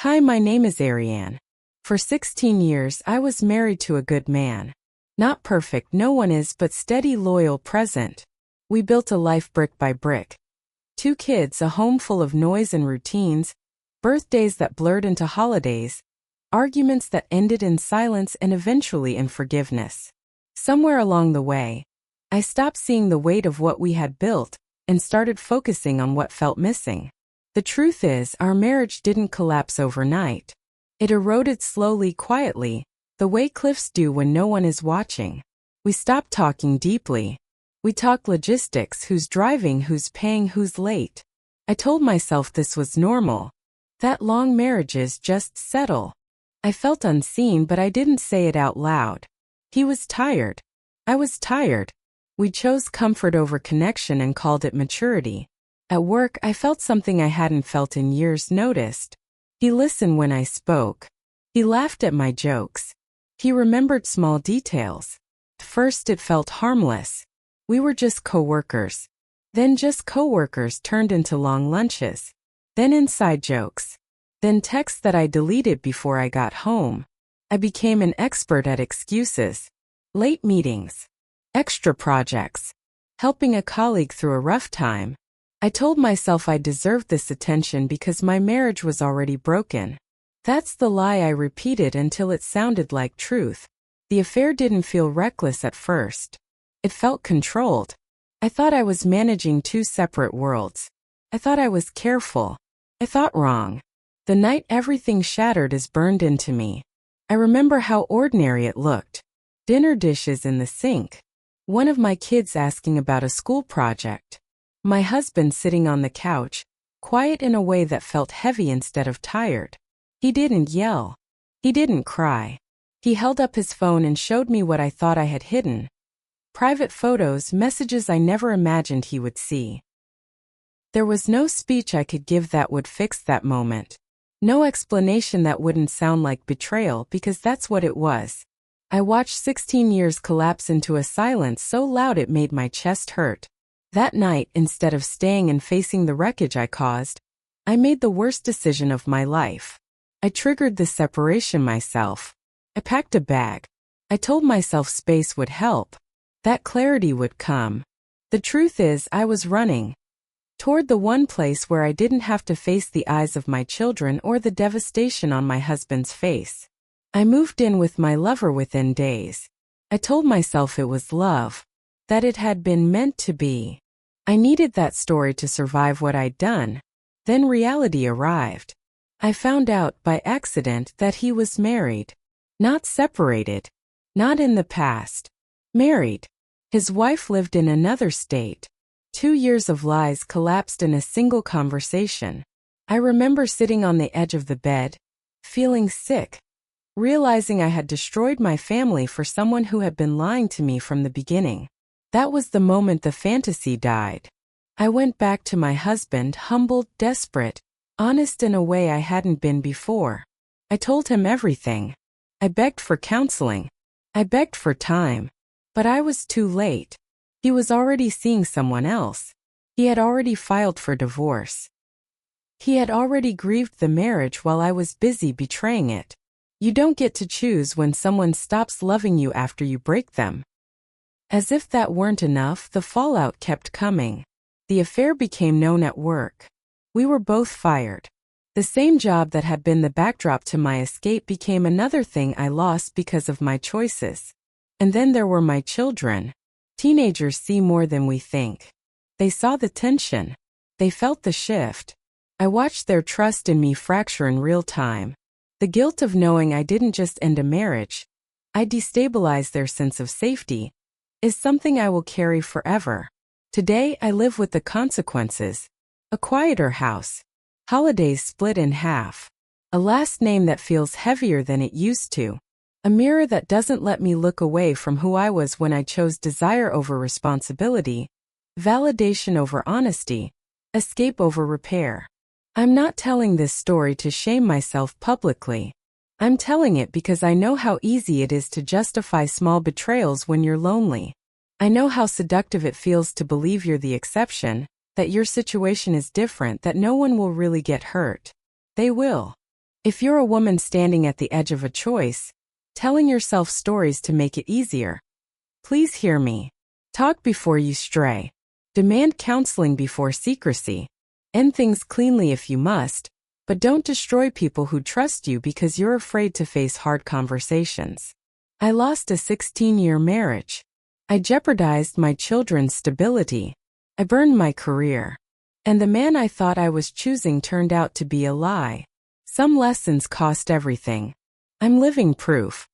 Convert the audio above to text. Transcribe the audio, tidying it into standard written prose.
Hi, my name is Ariane. For 16 years, I was married to a good man. Not perfect, no one is, but steady, loyal, present. We built a life brick by brick. 2 kids, a home full of noise and routines, birthdays that blurred into holidays, arguments that ended in silence and eventually in forgiveness. Somewhere along the way, I stopped seeing the weight of what we had built and started focusing on what felt missing. The truth is, our marriage didn't collapse overnight. It eroded slowly, quietly, the way cliffs do when no one is watching. We stopped talking deeply. We talked logistics: who's driving, who's paying, who's late. I told myself this was normal, that long marriages just settle. I felt unseen, but I didn't say it out loud. He was tired. I was tired. We chose comfort over connection and called it maturity. At work, I felt something I hadn't felt in years, noticed. He listened when I spoke. He laughed at my jokes. He remembered small details. At first it felt harmless. We were just co-workers. Then just co-workers turned into long lunches. Then inside jokes. Then texts that I deleted before I got home. I became an expert at excuses. Late meetings. Extra projects. Helping a colleague through a rough time. I told myself I deserved this attention because my marriage was already broken. That's the lie I repeated until it sounded like truth. The affair didn't feel reckless at first. It felt controlled. I thought I was managing 2 separate worlds. I thought I was careful. I thought wrong. The night everything shattered is burned into me. I remember how ordinary it looked. Dinner dishes in the sink. One of my kids asking about a school project. My husband sitting on the couch, quiet in a way that felt heavy instead of tired. He didn't yell. He didn't cry. He held up his phone and showed me what I thought I had hidden. Private photos, messages I never imagined he would see. There was no speech I could give that would fix that moment. No explanation that wouldn't sound like betrayal, because that's what it was. I watched 16 years collapse into a silence so loud it made my chest hurt. That night, instead of staying and facing the wreckage I caused, I made the worst decision of my life. I triggered the separation myself. I packed a bag. I told myself space would help. That clarity would come. The truth is, I was running toward the one place where I didn't have to face the eyes of my children or the devastation on my husband's face. I moved in with my lover within days. I told myself it was love, that it had been meant to be. I needed that story to survive what I'd done. Then reality arrived. I found out by accident that he was married. Not separated. Not in the past. Married. His wife lived in another state. 2 years of lies collapsed in a single conversation. I remember sitting on the edge of the bed, feeling sick, realizing I had destroyed my family for someone who had been lying to me from the beginning. That was the moment the fantasy died. I went back to my husband, humbled, desperate, honest in a way I hadn't been before. I told him everything. I begged for counseling. I begged for time. But I was too late. He was already seeing someone else. He had already filed for divorce. He had already grieved the marriage while I was busy betraying it. You don't get to choose when someone stops loving you after you break them. As if that weren't enough, the fallout kept coming. The affair became known at work. We were both fired. The same job that had been the backdrop to my escape became another thing I lost because of my choices. And then there were my children. Teenagers see more than we think. They saw the tension. They felt the shift. I watched their trust in me fracture in real time. The guilt of knowing I didn't just end a marriage, I destabilized their sense of safety, is something I will carry forever. Today I live with the consequences. A quieter house. Holidays split in half. A last name that feels heavier than it used to. A mirror that doesn't let me look away from who I was when I chose desire over responsibility, validation over honesty, escape over repair. I'm not telling this story to shame myself publicly. I'm telling it because I know how easy it is to justify small betrayals when you're lonely. I know how seductive it feels to believe you're the exception, that your situation is different, that no one will really get hurt. They will. If you're a woman standing at the edge of a choice, telling yourself stories to make it easier, please hear me. Talk before you stray. Demand counseling before secrecy. End things cleanly if you must, but don't destroy people who trust you because you're afraid to face hard conversations. I lost a 16-year marriage. I jeopardized my children's stability. I burned my career. And the man I thought I was choosing turned out to be a lie. Some lessons cost everything. I'm living proof.